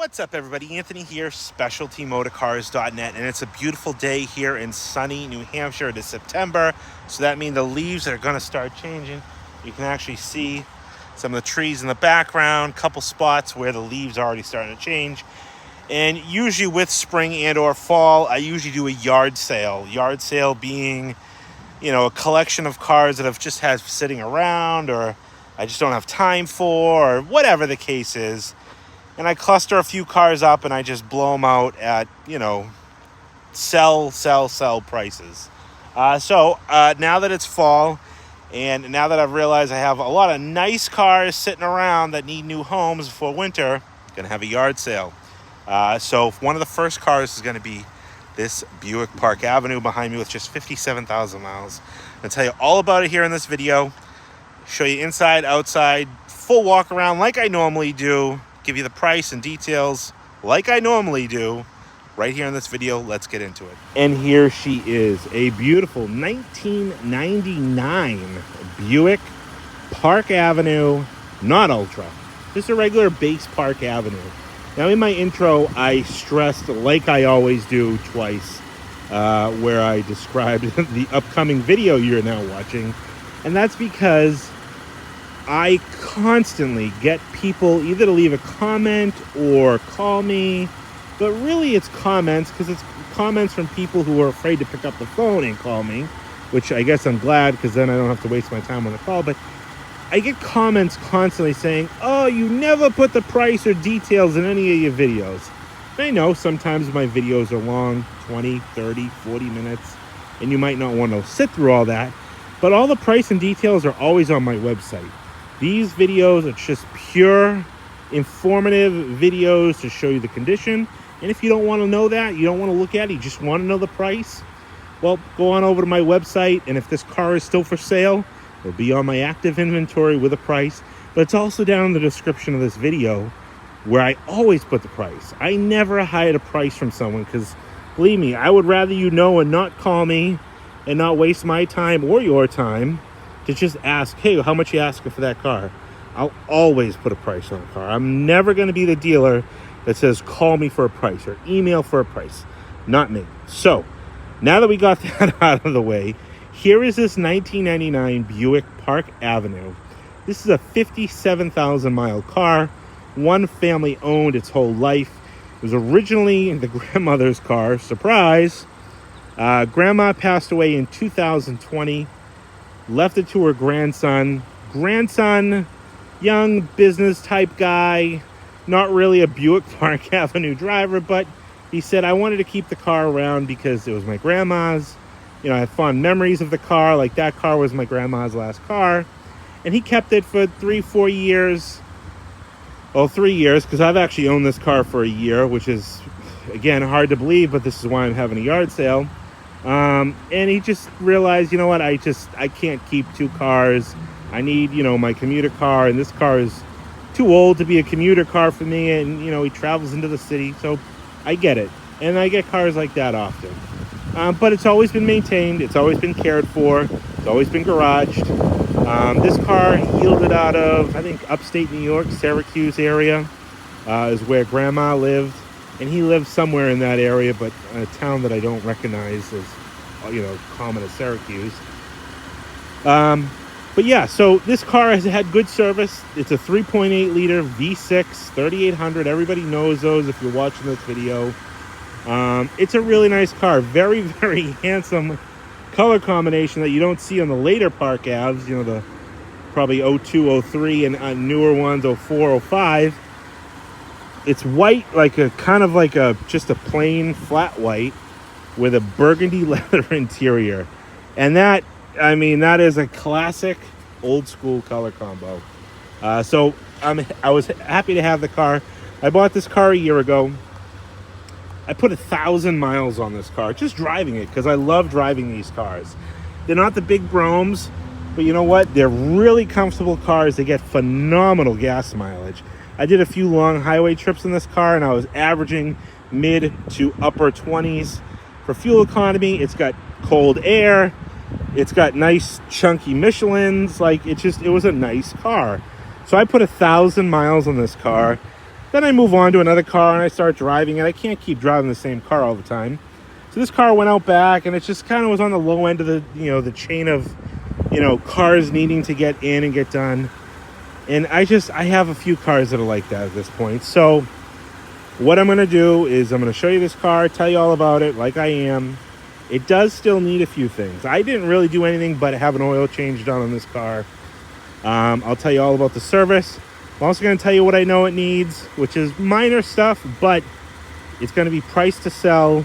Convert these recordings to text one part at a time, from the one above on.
What's up, everybody? Anthony here, specialtymotorcars.net, and it's a beautiful day here in sunny New Hampshire. It is September, so that means the leaves are going to start changing. You can actually see some of the trees in the background, couple spots where the leaves are already starting to change. And usually with spring and or fall, I usually do a yard sale. Yard sale being, a collection of cars that I've just had sitting around, or I just don't have time for, or whatever the case is. And I cluster a few cars up and I just blow them out at, sell prices. So now that it's fall, and now that I've realized I have a lot of nice cars sitting around that need new homes for winter, I'm going to have a yard sale. So one of the first cars is going to be this Buick Park Avenue behind me with just 57,000 miles. I'm going to tell you all about it here in this video. Show you inside, outside, full walk around like I normally do. Give you the price and details like I normally do right here in this video. Let's get into it. And here she is, a beautiful 1999 Buick Park Avenue, not Ultra, just a regular base Park Avenue. Now in my intro, I stressed, like I always do twice, where I described the upcoming video you're now watching. And that's because I constantly get people either to leave a comment or call me, but really it's comments, because it's comments from people who are afraid to pick up the phone and call me, which I guess I'm glad, because then I don't have to waste my time on the call. But I get comments constantly saying, oh, you never put the price or details in any of your videos. And I know sometimes my videos are long, 20, 30, 40 minutes, and you might not want to sit through all that, but all the price and details are always on my website. These videos are just pure informative videos to show you the condition. And if you don't want to know that, you don't want to look at it, you just want to know the price, well, go on over to my website. And if this car is still for sale, it'll be on my active inventory with a price. But it's also down in the description of this video where I always put the price. I never hide a price from someone, because believe me, I would rather you know and not call me and not waste my time or your time to just ask, hey, how much you asking for that car? I'll always put a price on a car. I'm never going to be the dealer that says call me for a price or email for a price. Not me. So now that we got that out of the way, here is this 1999 Buick Park Avenue. This is a 57,000 mile car, one family owned its whole life. It was originally the grandmother's car. Surprise! Grandma passed away in 2020. Left it to her grandson. Young business type guy, not really a Buick Park Avenue driver, but he said, I wanted to keep the car around because it was my grandma's. I have fond memories of the car. Like, that car was my grandma's last car. And he kept it for 3-4 years. Well, 3 years, because I've actually owned this car for a year, which is, again, hard to believe, but this is why I'm having a yard sale. And he just realized, I can't keep two cars. I need, my commuter car, and this car is too old to be a commuter car for me. And, he travels into the city, so I get it. And I get cars like that often. But it's always been maintained. It's always been cared for. It's always been garaged. This car yielded out of, I think, upstate New York, Syracuse area, is where Grandma lived. And he lived somewhere in that area, but a town that I don't recognize as, common as Syracuse. But yeah, so this car has had good service. It's a 3.8 liter V6, 3800. Everybody knows those if you're watching this video. It's a really nice car. Very, very handsome color combination that you don't see on the later Park Aves. The probably 02, 03, and newer ones, 04, 05. It's white, just a plain flat white with a burgundy leather interior. And that is a classic old school color combo. So I was happy to have the car. I bought this car a year ago. I put 1,000 miles on this car, just driving it, because I love driving these cars. They're not the big broms, but you know what? They're really comfortable cars. They get phenomenal gas mileage. I did a few long highway trips in this car, and I was averaging mid to upper 20s. For fuel economy, it's got cold air. It's got nice chunky Michelins. It was a nice car. So I put 1,000 miles on this car. Then I move on to another car and I start driving, and I can't keep driving the same car all the time. So this car went out back, and it just kind of was on the low end of the, the chain of, cars needing to get in and get done. And I have a few cars that are like that at this point. So what I'm going to do is I'm going to show you this car, tell you all about it like I am. It does still need a few things. I didn't really do anything but have an oil change done on this car. I'll tell you all about the service. I'm also going to tell you what I know it needs, which is minor stuff, but it's going to be priced to sell,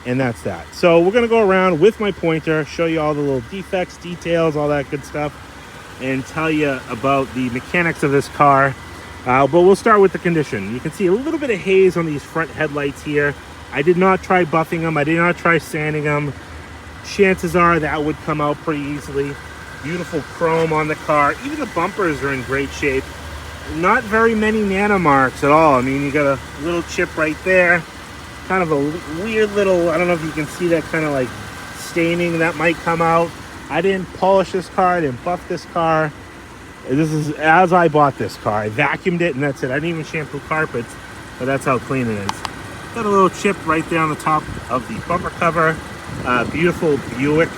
and that's that. So we're going to go around with my pointer, show you all the little defects, details, all that good stuff, and tell you about the mechanics of this car. But we'll start with the condition. You can see a little bit of haze on these front headlights here. I did not try buffing them. I did not try sanding them. Chances are that would come out pretty easily. Beautiful chrome on the car. Even the bumpers are in great shape. Not very many nanomarks at all. I mean, you got a little chip right there. Kind of a weird little, I don't know if you can see that kind of like staining that might come out. I didn't polish this car. I didn't buff this car. This is as I bought this car. I vacuumed it and that's it. I didn't even shampoo carpets, but that's how clean it is. Got a little chip right there on the top of the bumper cover. Beautiful Buick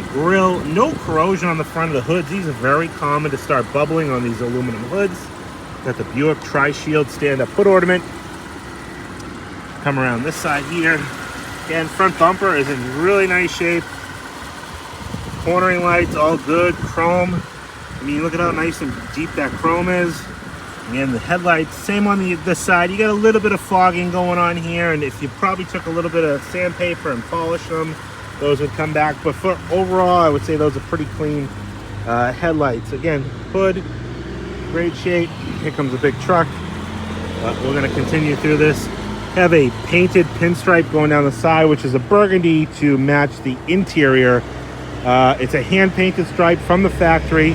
grill. No corrosion on the front of the hoods. These are very common to start bubbling on these aluminum hoods. Got the Buick Tri-Shield stand-up hood ornament. Come around this side here. Again, front bumper is in really nice shape. Cornering lights, all good. Chrome. I mean, look at how nice and deep that chrome is. And the headlights, same on the side. You got a little bit of fogging going on here, and if you probably took a little bit of sandpaper and polished them, those would come back. But for overall, I would say those are pretty clean headlights. Again, hood, great shape. Here comes a big truck. We're going to continue through this. Have a painted pinstripe going down the side, which is a burgundy to match the interior. It's a hand-painted stripe from the factory.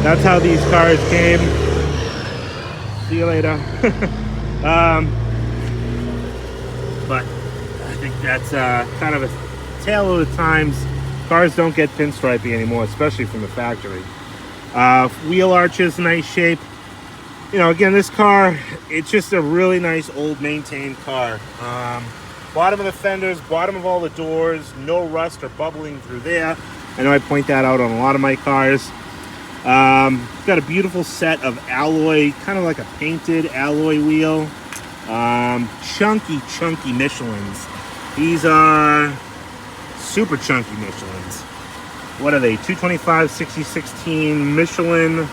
That's how these cars came. See you later. But I think that's kind of a tale of the times. Cars don't get pinstriping anymore, especially from the factory. Wheel arches, nice shape. Again, this car, it's just a really nice old maintained car. Bottom of the fenders, bottom of all the doors, no rust or bubbling through there. I know I point that out on a lot of my cars. Got a beautiful set of alloy, kind of like a painted alloy wheel. Chunky Michelins. These are super chunky Michelins. What are they? 225 6016 Michelin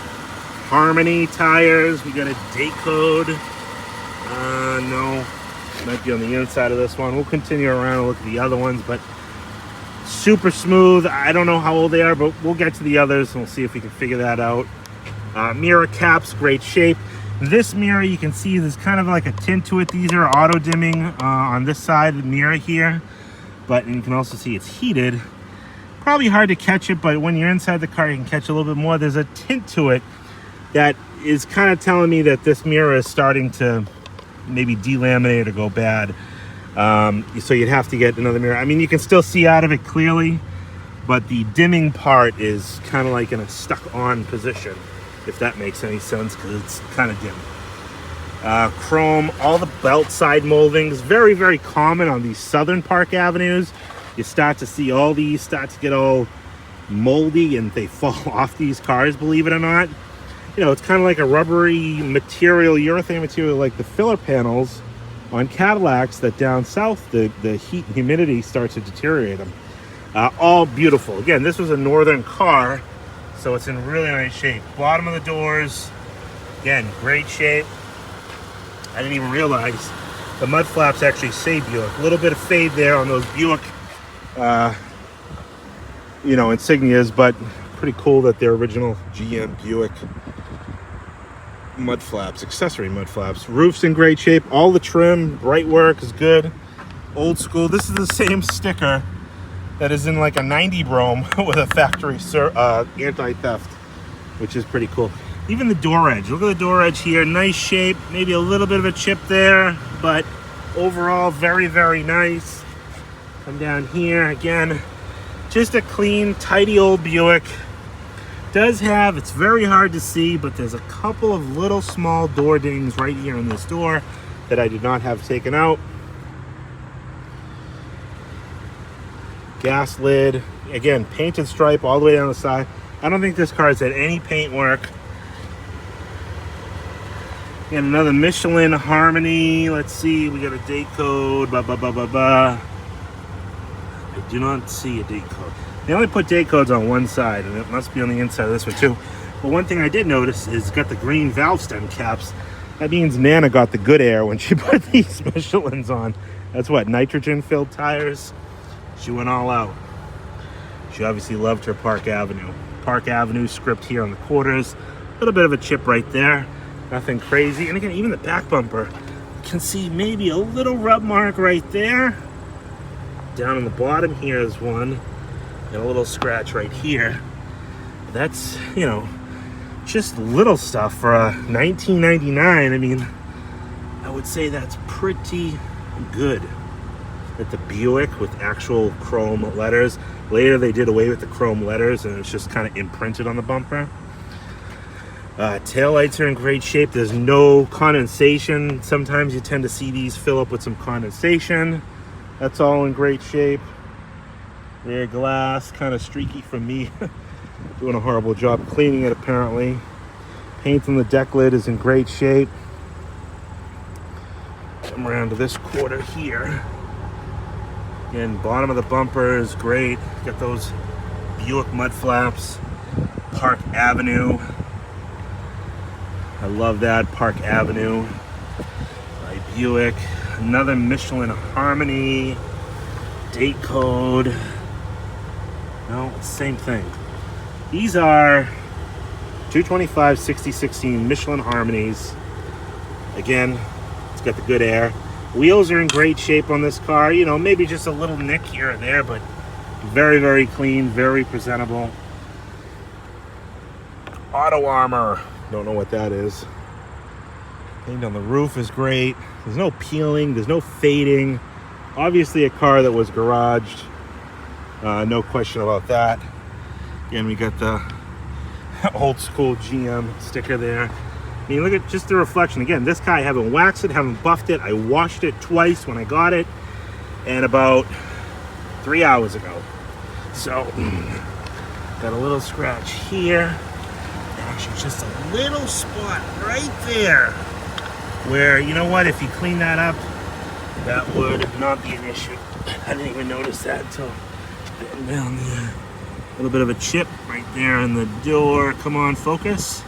Harmony tires. We got a date code. No, might be on the inside of this one. We'll continue around and look at the other ones, but super smooth. I don't know how old they are, but we'll get to the others and we'll see if we can figure that out. Mirror caps, great shape. This mirror, you can see there's kind of like a tint to it. These are auto dimming on this side of the mirror here, but you can also see it's heated. Probably hard to catch it, but when you're inside the car, you can catch a little bit more. There's a tint to it that is kind of telling me that this mirror is starting to maybe delaminate or go bad. So you'd have to get another mirror. I mean, you can still see out of it clearly, but the dimming part is kind of like in a stuck on position, if that makes any sense, because it's kind of dim. Chrome, all the belt side moldings, very, very common on these southern Park Avenues. You start to see all these start to get all moldy and they fall off these cars, believe it or not. It's kind of like a rubbery material, urethane material, like the filler panels on Cadillacs that down south, the heat and humidity starts to deteriorate them. All beautiful. Again, this was a northern car, so it's in really nice shape. Bottom of the doors, again, great shape. I didn't even realize the mud flaps actually say Buick. A little bit of fade there on those Buick, insignias, but pretty cool that they're original GM Buick mud flaps, accessory mud flaps. Roof's in great shape. All the trim, bright work is good. Old school. This is the same sticker that is in like a 90 Brougham with a factory anti-theft, which is pretty cool. Even the door edge. Look at the door edge here. Nice shape. Maybe a little bit of a chip there, but overall very, very nice. Come down here again. Just a clean, tidy old Buick. Does have, it's very hard to see, but there's a couple of little small door dings right here in this door that I did not have taken out. Gas lid, again, painted stripe all the way down the side. I don't think this car's had any paint work. And another Michelin Harmony. Let's see, we got a date code. I do not see a date code. They only put date codes on one side, and it must be on the inside of this one too. But one thing I did notice is it's got the green valve stem caps. That means Nana got the good air when she put these Michelins on. That's what, nitrogen-filled tires? She went all out. She obviously loved her Park Avenue. Park Avenue script here on the quarters. A little bit of a chip right there. Nothing crazy. And again, even the back bumper, you can see maybe a little rub mark right there. Down on the bottom here is one. And a little scratch right here. That's, you know, just little stuff for a 1999. I mean, I would say that's pretty good. At the Buick with actual chrome letters. Later they did away with the chrome letters and it's just kind of imprinted on the bumper. Taillights are in great shape. There's no condensation. Sometimes you tend to see these fill up with some condensation. That's all in great shape. Rear glass, kind of streaky from me. Doing a horrible job cleaning it apparently. Paint on the deck lid is in great shape. Come around to this quarter here. Again, bottom of the bumper is great. Got those Buick mud flaps. Park Avenue. I love that, Park Avenue by Buick. Another Michelin Harmony. Date code. No, same thing. These are 225 6016 Michelin Harmonies. Again, it's got the good air. Wheels are in great shape on this car. You know, maybe just a little nick here and there, but very, very clean, very presentable. Auto Armor. Don't know what that is. Paint on the roof is great. There's no peeling. There's no fading. Obviously a car that was garaged. No question about that. Again, we got the old school GM sticker there. I mean, look at just the reflection. Again, this car, I haven't waxed it, haven't buffed it. I washed it twice when I got it, and about 3 hours ago. So, got a little scratch here. Actually, just a little spot right there where, you know what, if you clean that up, that would not be an issue. I didn't even notice that until getting down there. A little bit of a chip right there in the door. Come on, focus.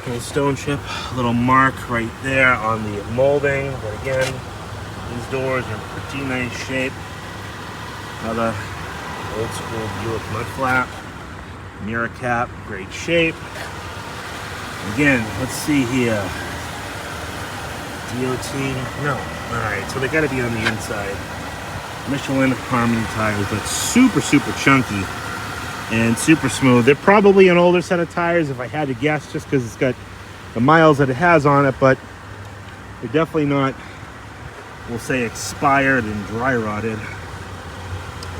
Little stone chip, a little mark right there on the molding. But again, these doors are in pretty nice shape. Another old school Buick mud flap. Mirror cap, great shape. Again, let's see here. DOT, no. Alright, so they gotta be on the inside. Michelin Harmony tires, but super, super chunky and super smooth. They're probably an older set of tires if I had to guess, just because it's got the miles that it has on it, but they're definitely not, we'll say, expired and dry rotted.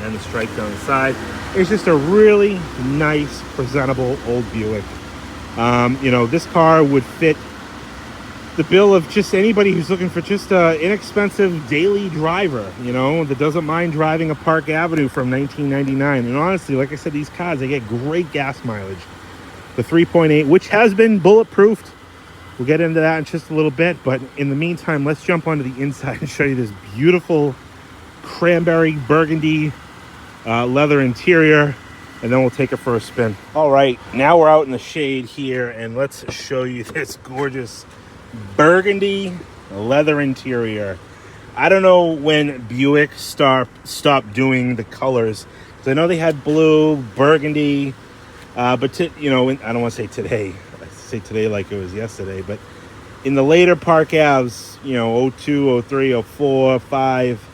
And the stripe down the side. It's just a really nice, presentable old Buick. You know, this car would fit the bill of just anybody who's looking for just an inexpensive daily driver, you know, that doesn't mind driving a Park Avenue from 1999. And honestly, like I said, these cars, they get great gas mileage. The 3.8, which has been bulletproofed. We'll get into that in just a little bit. But in the meantime, let's jump onto the inside and show you this beautiful cranberry burgundy leather interior, and then we'll take it for a spin. All right, now we're out in the shade here, and let's show you this gorgeous burgundy leather interior. I don't know when Buick stopped doing the colors, because I know they had blue, burgundy, but you know, I don't want to say today. I say today like it was yesterday, but in the later Park Aves, you know, 02, 03, 04, 05,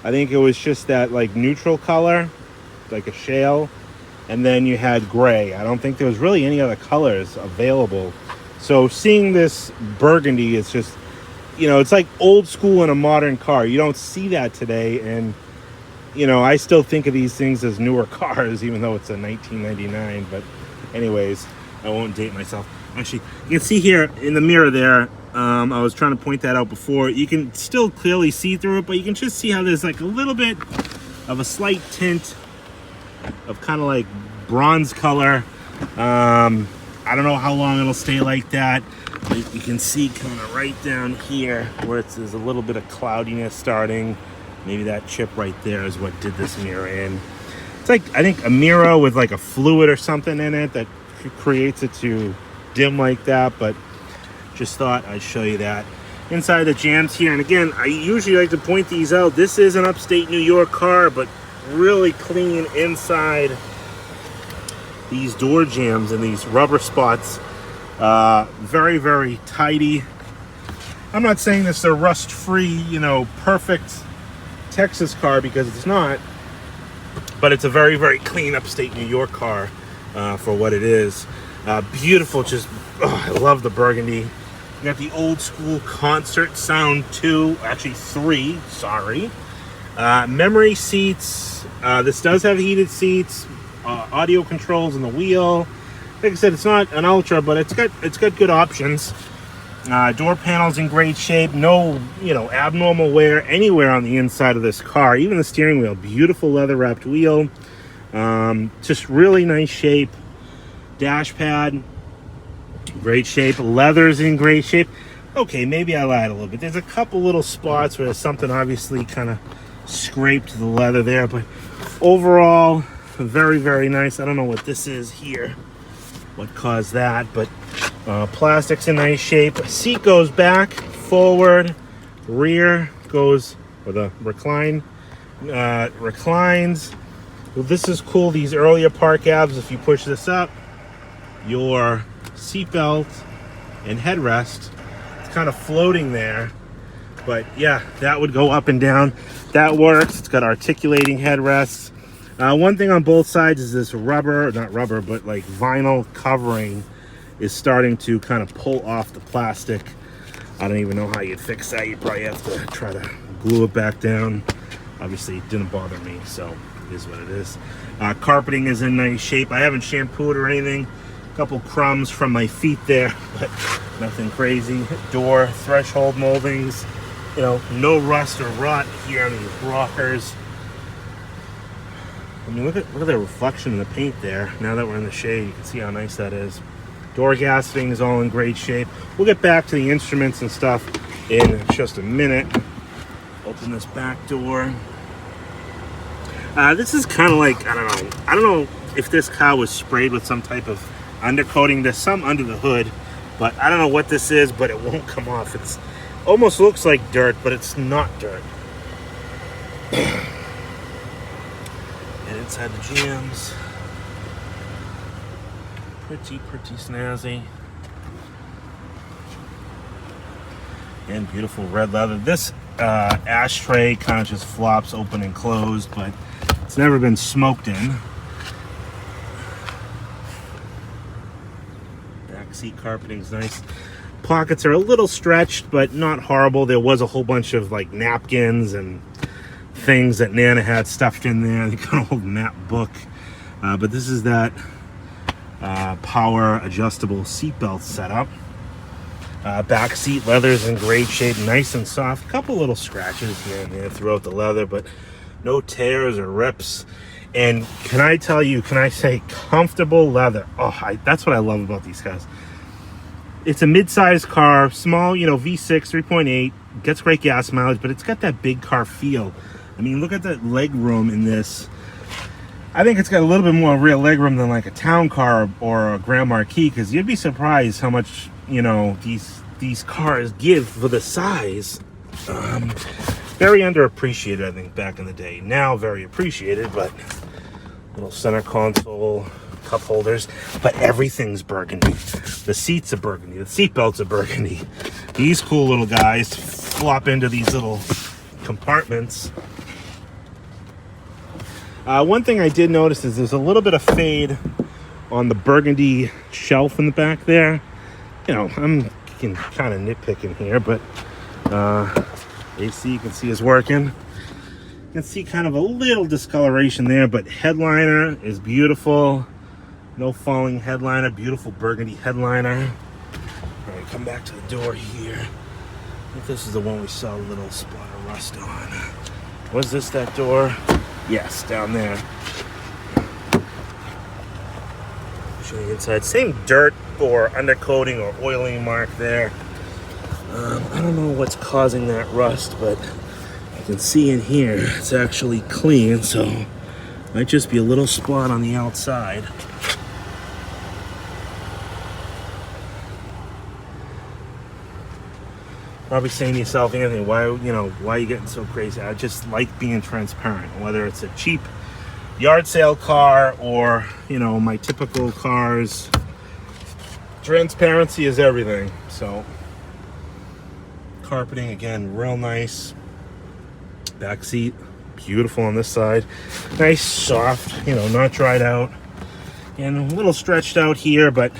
I think it was just that like neutral color, like a shale, and then you had gray. I don't think there was really any other colors available. So seeing this burgundy is just, you know, it's like old school in a modern car. You don't see that today, and you know, I still think of these things as newer cars, even though it's a 1999. But Anyways, I won't date myself. Actually, you can see here in the mirror there, I was trying to point that out before. You can still clearly see through it, but you can just see how there's like a little bit of a slight tint of kind of like bronze color. I don't know how long it'll stay like that. But you can see kind of right down here where there's a little bit of cloudiness starting. Maybe that chip right there is what did this mirror in. It's like, I think, a mirror with like a fluid or something in it that creates it to dim like that, but just thought I'd show you that. Inside the jams here, and again, I usually like to point these out. This is an upstate New York car, but really clean inside. These door jams and these rubber spots, very, very tidy. I'm not saying this is a rust-free, you know, perfect Texas car, because it's not, but it's a very, very clean upstate New York car for what it is. Beautiful, just, I love the burgundy. You got the old school concert sound 2, actually 3, sorry. Memory seats. This does have heated seats, audio controls in the wheel. Like I said, it's not an Ultra, but it's got good options. Door panels in great shape. No, you know, abnormal wear anywhere on the inside of this car. Even the steering wheel, beautiful leather wrapped wheel. Just really nice shape. Dash pad, great shape. Leather's in great shape. Okay, maybe I lied a little bit. There's a couple little spots where something obviously kind of scraped the leather there, but overall, very, very nice. I don't know what this is here, what caused that, but plastic's in nice shape. Seat goes back, forward, rear goes, or the reclines. Well, this is cool. These earlier Park Aves, if you push this up, your seatbelt and headrest, it's kind of floating there, but yeah, that would go up and down. That works. It's got articulating headrests. One thing on both sides is this rubber, not rubber, but like vinyl covering is starting to kind of pull off the plastic. I don't even know how you'd fix that. You'd probably have to try to glue it back down. Obviously, it didn't bother me, so it is what it is. Carpeting is in nice shape. I haven't shampooed or anything. A couple crumbs from my feet there, but nothing crazy. Door, threshold moldings. You know, no rust or rot here on these rockers. I mean, look at the reflection in the paint there. Now that we're in the shade, you can see how nice that is. Door gasketting is all in great shape. We'll get back to the instruments and stuff in just a minute. Open this back door. This is kind of like, I don't know if this car was sprayed with some type of undercoating. There's some under the hood, but I don't know what this is, but it won't come off. It's almost looks like dirt, but it's not dirt. And inside the jams, pretty snazzy. And beautiful red leather. This ashtray kind of just flops open and closed, but it's never been smoked in. Back seat carpeting is nice. Pockets are a little stretched, but not horrible. There was a whole bunch of like napkins and things that Nana had stuffed in there. They got an old map book. But this is that power adjustable seatbelt setup. Back seat leather's in great shape, nice and soft. A couple little scratches here and there throughout the leather, but no tears or rips. And can I say comfortable leather. Oh, that's what I love about these cars. It's a mid-sized car, small, you know, V6, 3.8, gets great gas mileage, but it's got that big car feel. I mean, look at the leg room in this. I think it's got a little bit more real leg room than like a town car or a Grand Marquis, because you'd be surprised how much, you know, these cars give for the size. Very underappreciated, I think, back in the day. Now very appreciated, but little center console, cup holders, but everything's burgundy. The seats are burgundy, the seat belts are burgundy. These cool little guys flop into these little compartments. One thing I did notice is there's a little bit of fade on the burgundy shelf in the back there. You know, I'm kind of nitpicking here, but AC you can see is working. You can see kind of a little discoloration there, but headliner is beautiful. No falling headliner, beautiful burgundy headliner. All right, come back to the door here. I think this is the one we saw a little spot of rust on. Was this that door? Yes, down there. Show you inside. Same dirt or undercoating or oiling mark there. I don't know what's causing that rust, but I can see in here it's actually clean, so might just be a little spot on the outside. Probably saying to yourself, Anthony, why are you getting so crazy? I just like being transparent, whether it's a cheap yard sale car or, my typical cars. Transparency is everything. So, carpeting, again, real nice. Back seat, beautiful on this side. Nice, soft, not dried out. And a little stretched out here, but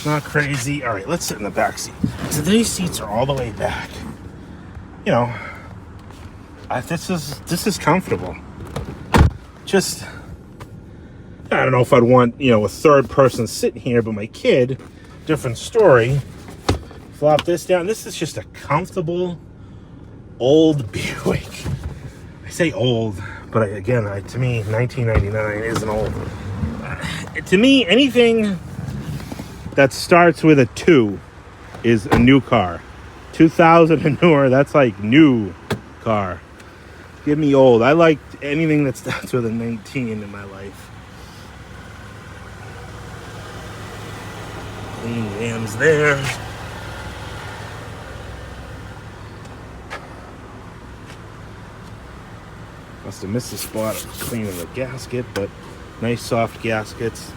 not crazy. All right, let's sit in the back seat. So these seats are all the way back. This is comfortable. Just, I don't know if I'd want, a third person sitting here, but my kid, different story. Flop this down. This is just a comfortable old Buick. I say old, but again, to me, 1999 isn't old. To me, anything that starts with a 2 is a new car. 2000 and newer, that's like new car. Give me old. I like anything that starts with a 19 in my life. Clean jams there. Must have missed a spot of cleaning the gasket, but nice soft gaskets.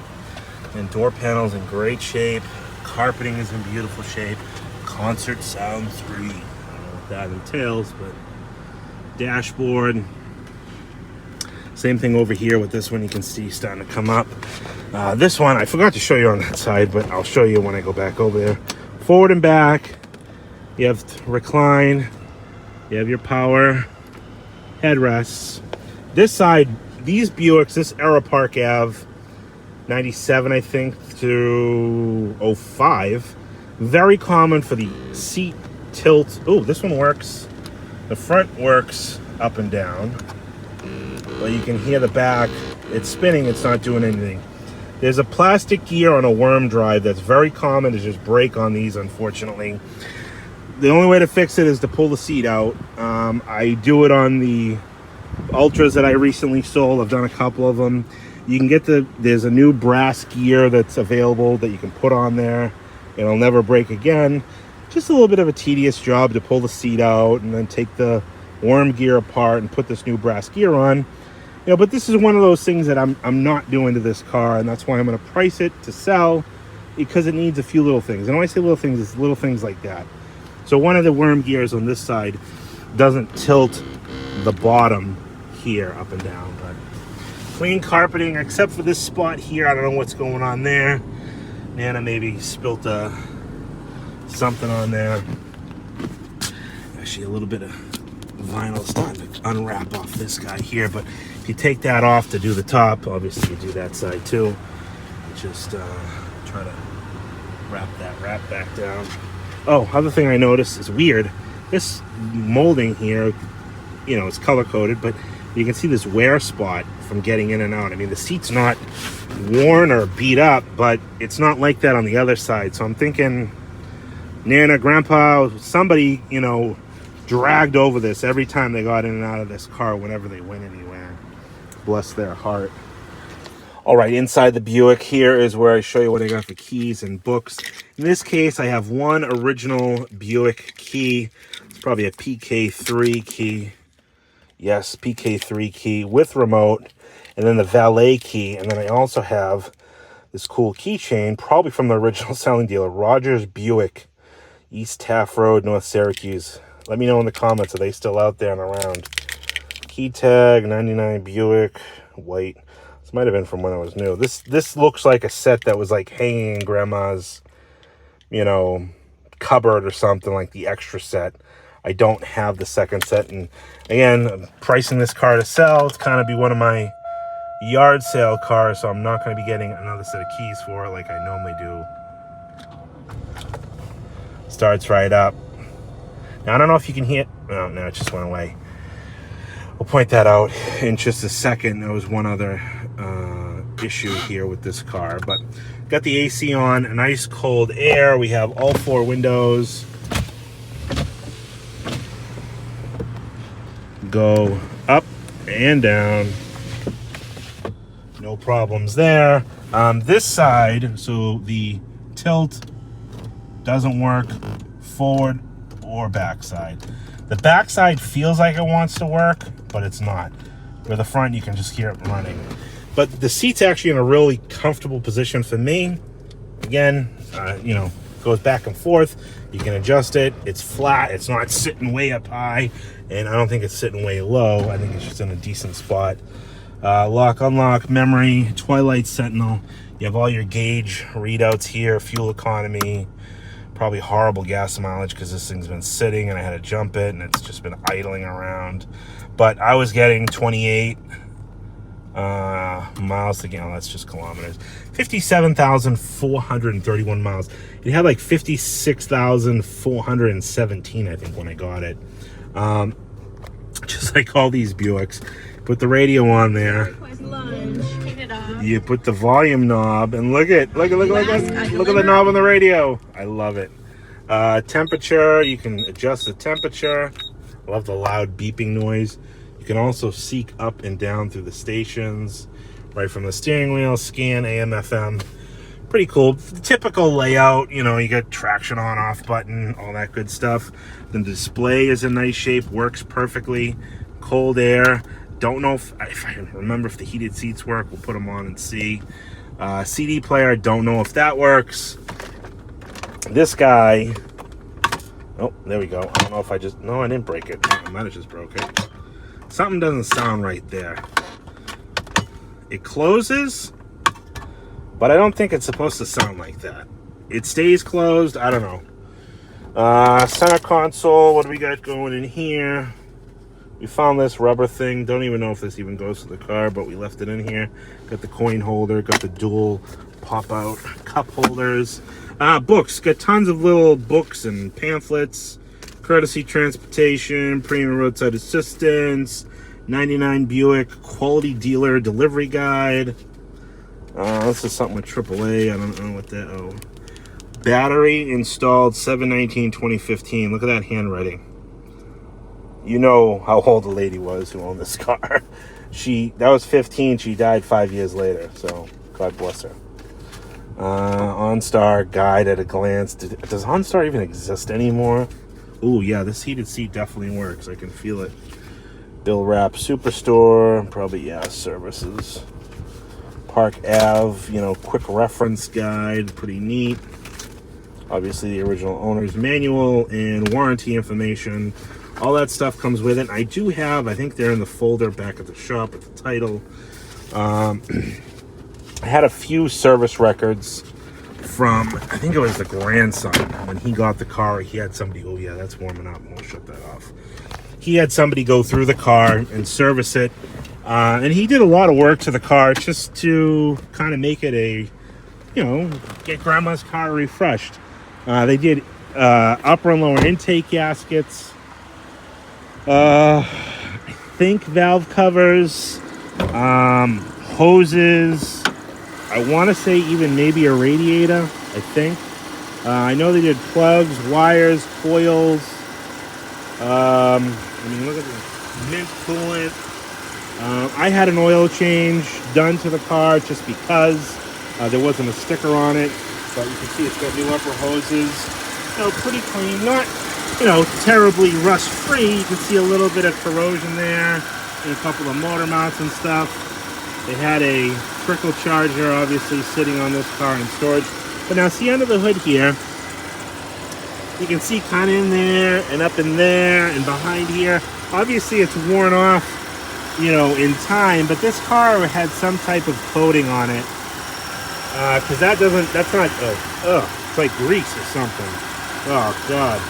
And door panels in great shape. Carpeting is in beautiful shape. Concert sound 3. I don't know what that entails, but dashboard. Same thing over here with this one. You can see starting to come up. This one, I forgot to show you on that side, but I'll show you when I go back over there. Forward and back. You have recline. You have your power headrests. This side, these Buicks, this era Park Ave, 97, I think, through 05. Very common for the seat tilt. Oh, this one works. The front works up and down. But you can hear the back. It's spinning. It's not doing anything. There's a plastic gear on a worm drive that's very common to just break on these, unfortunately. The only way to fix it is to pull the seat out. I do it on the Ultras that I recently sold. I've done a couple of them. You can get there's a new brass gear that's available that you can put on there. It'll never break again. Just a little bit of a tedious job to pull the seat out and then take the worm gear apart and put this new brass gear on. But this is one of those things that I'm not doing to this car, and that's why I'm going to price it to sell, because it needs a few little things. And when I say little things, it's little things like that. So one of the worm gears on this side doesn't tilt the bottom here up and down, but clean carpeting except for this spot here. I don't know what's going on there. Nana maybe spilt something on there. Actually, a little bit of vinyl starting to unwrap off this guy here, but if you take that off to do the top, obviously you do that side too. You just try to wrap back down. Oh, other thing I noticed is weird. This molding here, it's color coded, but you can see this wear spot from getting in and out. I mean, the seat's not worn or beat up, but it's not like that on the other side. So I'm thinking Nana, Grandpa, somebody, dragged over this every time they got in and out of this car whenever they went anywhere. Bless their heart. All right, inside the Buick here is where I show you what I got for keys and books. In this case, I have one original Buick key. It's probably a PK3 key. Yes, PK3 key with remote, and then the valet key. And then I also have this cool keychain, probably from the original selling dealer, Rogers Buick, East Taft Road, North Syracuse. Let me know in the comments, are they still out there and around? Key tag, 99 Buick, white. This might have been from when I was new. This looks like a set that was like hanging in grandma's, cupboard or something, like the extra set. I don't have the second set, and again, I'm pricing this car to sell. It's kind of be one of my, yard sale car, so I'm not going to be getting another set of keys for it like I normally do. Starts right up. Now, I don't know if you can hear... Oh, no, it just went away. We'll point that out in just a second. There was one other issue here with this car, but got the AC on, a nice cold air. We have all 4 windows. Go up and down. No problems there. This side, so the tilt doesn't work forward or backside. The backside feels like it wants to work, but it's not. Where the front, you can just hear it running. But the seat's actually in a really comfortable position for me. Again, you know, goes back and forth. You can adjust it. It's flat. It's not sitting way up high, and I don't think it's sitting way low. I think it's just in a decent spot. Lock, unlock, memory, Twilight Sentinel. You have all your gauge readouts here, fuel economy. Probably horrible gas mileage because this thing's been sitting and I had to jump it and it's just been idling around. But I was getting 28 miles to gallon. That's just kilometers. 57,431 miles. It had like 56,417, I think, when I got it. Just like all these Buicks. Put the radio on there. You put the volume knob and look at the knob on the radio. I love it. Temperature, you can adjust the temperature. I love the loud beeping noise. You can also seek up and down through the stations right from the steering wheel, scan AM FM. Pretty cool. The typical layout, you know, you got traction on off button, all that good stuff. The display is in nice shape, works perfectly. Cold air. Don't know if I remember if the heated seats work. We'll put them on and see. CD player, don't know if that works. This guy, oh, there we go. I don't know if I just, no, I didn't break it. I might have just broke it. Something doesn't sound right there. It closes, but I don't think it's supposed to sound like that. It stays closed. I don't know. Center console, what do we got going in here? We found this rubber thing. Don't even know if this even goes to the car, but we left it in here. Got the coin holder, got the dual pop-out cup holders. Books, got tons of little books and pamphlets. Courtesy transportation, premium roadside assistance, 99 Buick, quality dealer delivery guide. This is something with AAA. I don't know what that, oh. Battery installed 7/19/2015. Look at that handwriting. You know how old the lady was who owned this car. That was 15. She died 5 years later. So God bless her. OnStar guide at a glance. Does OnStar even exist anymore? Oh yeah, this heated seat definitely works. I can feel it. Bill wrap superstore. Probably, yeah, services. Park Ave, you know, quick reference guide. Pretty neat. Obviously the original owner's manual and warranty information. All that stuff comes with it. I do have, I think they're in the folder back at the shop at the title. I had a few service records from, I think it was the grandson. When he got the car, he had somebody, oh yeah, that's warming up. We'll shut that off. He had somebody go through the car and service it. And he did a lot of work to the car just to kind of make it a, you know, get grandma's car refreshed. They did upper and lower intake gaskets. I think valve covers, hoses. I want to say even maybe a radiator, I think. I know they did plugs, wires, coils. I mean, look at this mint coolant. I had an oil change done to the car just because there wasn't a sticker on it. But you can see it's got new upper hoses. You know, pretty clean. Not, you know, terribly rust-free. You can see a little bit of corrosion there and a couple of motor mounts and stuff. They had a trickle charger, obviously, sitting on this car in storage. But now, see under the hood here, you can see kind of in there and up in there and behind here. Obviously, it's worn off, you know, in time. But this car had some type of coating on it. Because that's not, it's like grease or something. Oh, God.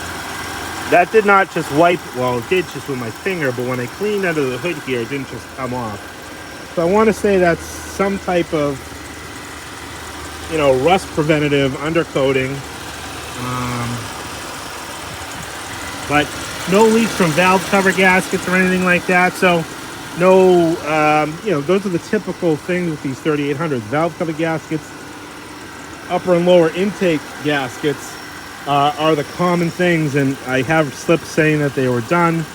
That did not just wipe, well, it did just with my finger, but when I cleaned under the hood here, it didn't just come off. So I want to say that's some type of, you know, rust preventative undercoating. But no leaks from valve cover gaskets or anything like that. So no, you know, those are the typical things with these 3800s. Valve cover gaskets, upper and lower intake gaskets are the common things. And I have slips saying that they were done.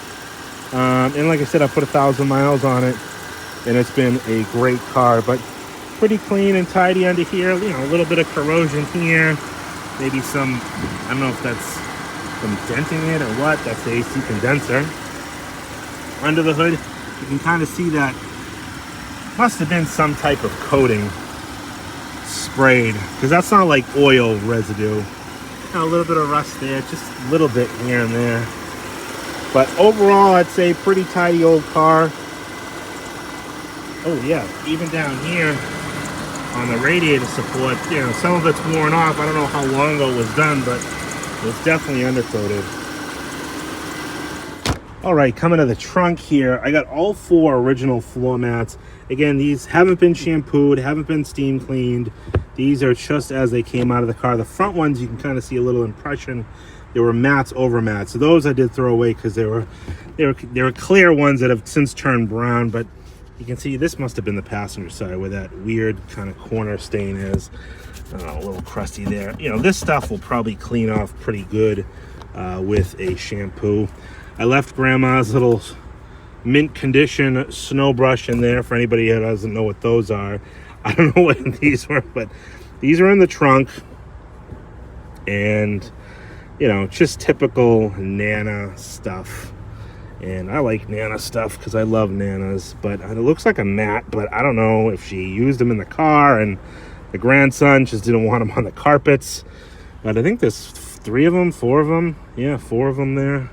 And like I said, I put 1,000 miles on it, and it's been a great car. But pretty clean and tidy under here. You know, a little bit of corrosion here. Maybe some, I don't know if that's some denting it or what. That's the AC condenser. Under the hood, you can kind of see that must have been some type of coating sprayed, because that's not like oil residue. You know, a little bit of rust there, just a little bit here and there. But overall, I'd say pretty tidy old car. Oh yeah, even down here on the radiator support, you know, some of it's worn off. I don't know how long ago it was done, but it's definitely undercoated. All right, coming to the trunk here, I got all 4 original floor mats. Again, these haven't been shampooed, haven't been steam cleaned. These are just as they came out of the car. The front ones, you can kind of see a little impression. There were mats over mats. So those I did throw away because they were clear ones that have since turned brown. But you can see this must have been the passenger side where that weird kind of corner stain is. A little crusty there. You know, this stuff will probably clean off pretty good with a shampoo. I left Grandma's little mint condition snow brush in there for anybody who doesn't know what those are. I don't know what these were, but these are in the trunk. And, you know, just typical Nana stuff. And I like Nana stuff because I love Nanas. But it looks like a mat, but I don't know if she used them in the car and the grandson just didn't want them on the carpets. But I think there's 3 of them, 4 of them. Yeah, 4 of them there.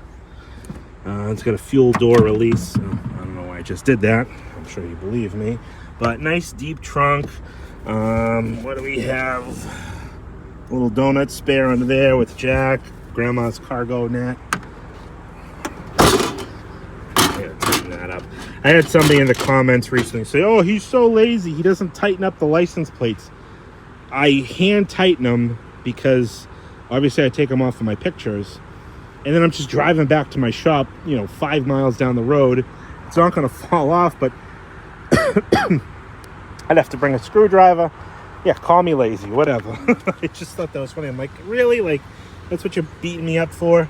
It's got a fuel door release. So I don't know why I just did that. I'm sure you believe me. But nice deep trunk. What do we have? A little donut spare under there with Jack. Grandma's cargo net. I gotta tighten that up. I had somebody in the comments recently say, oh, he's so lazy, he doesn't tighten up the license plates. I hand tighten them because obviously I take them off of my pictures, and then I'm just driving back to my shop, you know, 5 miles down the road. It's not going to fall off, but I'd have to bring a screwdriver. Yeah, call me lazy, whatever. I just thought that was funny. I'm like, really? Like, that's what you're beating me up for?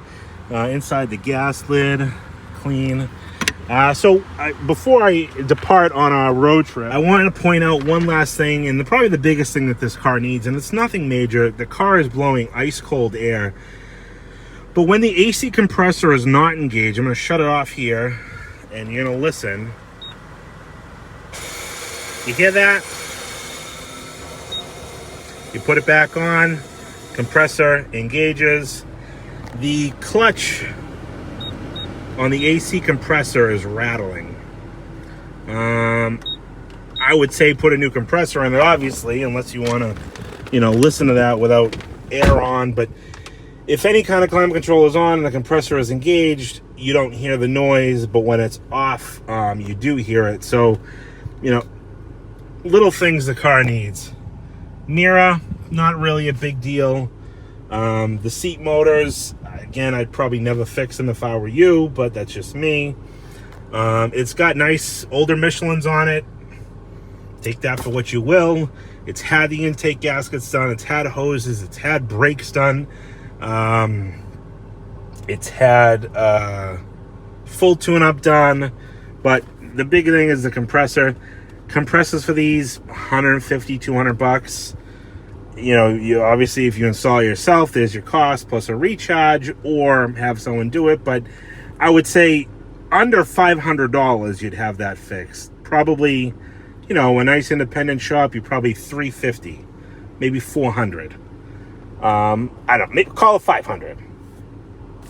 Inside the gas lid, clean. So before I depart on our road trip, I wanted to point out one last thing, and probably the biggest thing that this car needs, and it's nothing major. The car is blowing ice cold air. But when the AC compressor is not engaged, I'm going to shut it off here, and you're going to listen. You hear that? You put it back on, compressor engages. The clutch on the AC compressor is rattling. I would say put a new compressor in it, obviously, unless you want to, you know, listen to that without air on. But if any kind of climate control is on and the compressor is engaged, you don't hear the noise. But when it's off, you do hear it. So, you know, little things the car needs. Mirror, not really a big deal. The seat motors, again, I'd probably never fix them if I were you, but that's just me. It's got nice older Michelins on it. Take that for what you will. It's had the intake gaskets done. It's had hoses. It's had brakes done. It's had full tune-up done. But the big thing is the compressor. Compressors for these, $150, $200. You know, you obviously, if you install it yourself, there's your cost plus a recharge, or have someone do it. But I would say under $500, you'd have that fixed. Probably, you know, a nice independent shop, you probably $350, maybe $400. I don't, call it $500.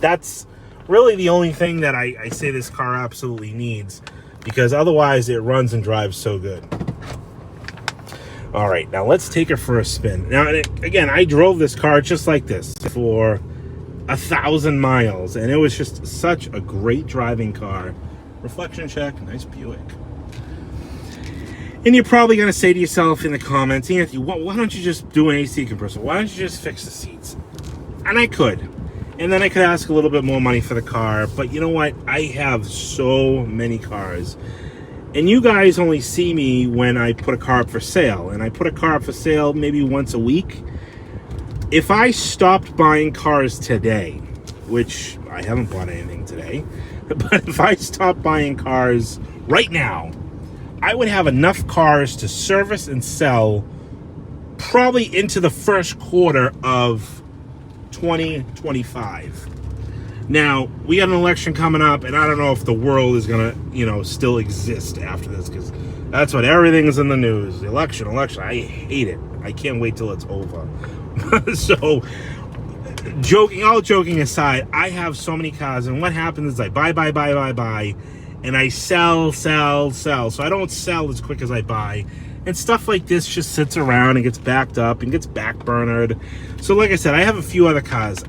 That's really the only thing that I say this car absolutely needs, because otherwise it runs and drives so good. All right, now let's take it for a spin. Now, again, I drove this car just like this for 1,000 miles, and it was just such a great driving car. Reflection check, nice Buick. And you're probably going to say to yourself in the comments, Anthony, why don't you just do an AC compressor? Why don't you just fix the seats? And I could. And then I could ask a little bit more money for the car. But you know what? I have so many cars. And you guys only see me when I put a car up for sale. And I put a car up for sale maybe once a week. If I stopped buying cars today, which I haven't bought anything today, but if I stopped buying cars right now, I would have enough cars to service and sell probably into the first quarter of 2025. Now, we got an election coming up, and I don't know if the world is going to, still exist after this, because that's what everything is in the news. The election. I hate it. I can't wait till it's over. So, all joking aside, I have so many cars, and what happens is I buy, and I sell. So I don't sell as quick as I buy. And stuff like this just sits around and gets backed up and gets backburnered. So like I said, I have a few other cars.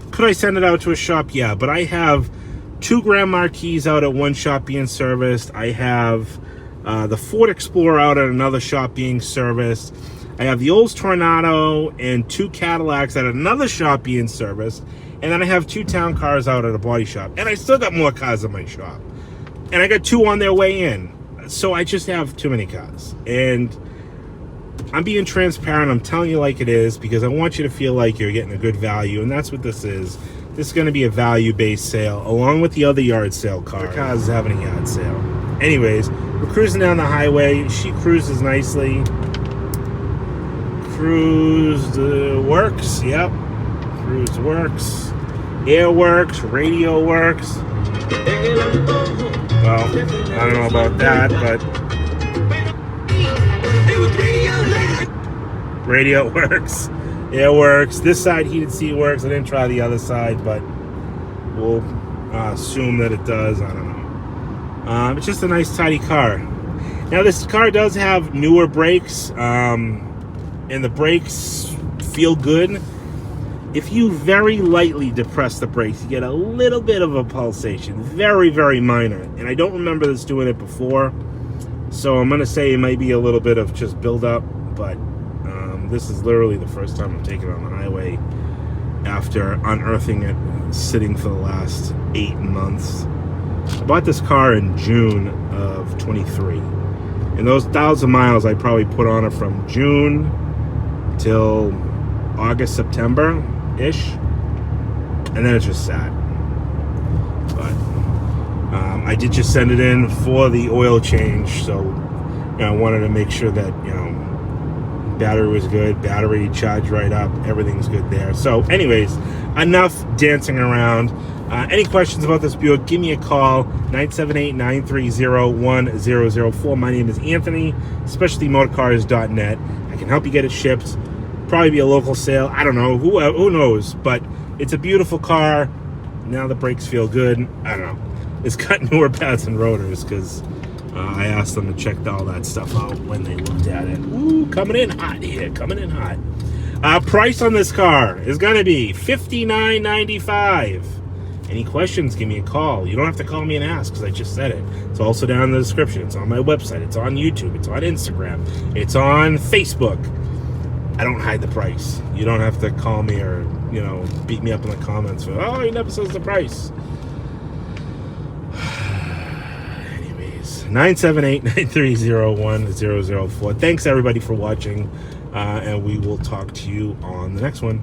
Could I send it out to a shop? Yeah, but I have 2 Grand Marquis out at one shop being serviced. I have the Ford Explorer out at another shop being serviced. I have the Olds Tornado and 2 Cadillacs at another shop being serviced. And then I have 2 town cars out at a body shop. And I still got more cars in my shop. And I got 2 on their way in. So I just have too many cars. And I'm being transparent. I'm telling you like it is, because I want you to feel like you're getting a good value. And that's what this is. This is going to be a value-based sale, along with the other yard sale cars. The cars is having a yard sale. Anyways, we're cruising down the highway. She cruises nicely. Cruise works. Yep. Cruise works. Air works. Radio works. Well, I don't know about that, but radio works, air works. This side heated seat works. I didn't try the other side, but we'll assume that it does. I don't know. It's just a nice, tidy car. Now, this car does have newer brakes, and the brakes feel good. If you very lightly depress the brakes, you get a little bit of a pulsation. Very, very minor. And I don't remember this doing it before. So I'm going to say it might be a little bit of just build-up. But this is literally the first time I'm taking it on the highway after unearthing it, sitting for the last 8 months. I bought this car in June of 23. And those 1,000 miles I probably put on it from June till August, September-ish, and then it's just sat. But I did just send it in for the oil change, so I wanted to make sure that battery was good, battery charged right up, everything's good there. So anyways, enough dancing around. Any questions about this Buick, give me a call, 978-930-1004. My name is Anthony, specialtymotorcars.net. I can help you get it shipped. Probably be a local sale. I don't know. Who knows? But it's a beautiful car. Now the brakes feel good. I don't know. It's got newer pads and rotors, because I asked them to check all that stuff out when they looked at it. Ooh, coming in hot here. Coming in hot. Price on this car is going to be $59.95. Any questions, give me a call. You don't have to call me and ask, because I just said it. It's also down in the description. It's on my website. It's on YouTube. It's on Instagram. It's on Facebook. I don't hide the price. You don't have to call me or, beat me up in the comments for, oh, he never says the price. Anyways, 978-930-1004. Thanks, everybody, for watching, and we will talk to you on the next one.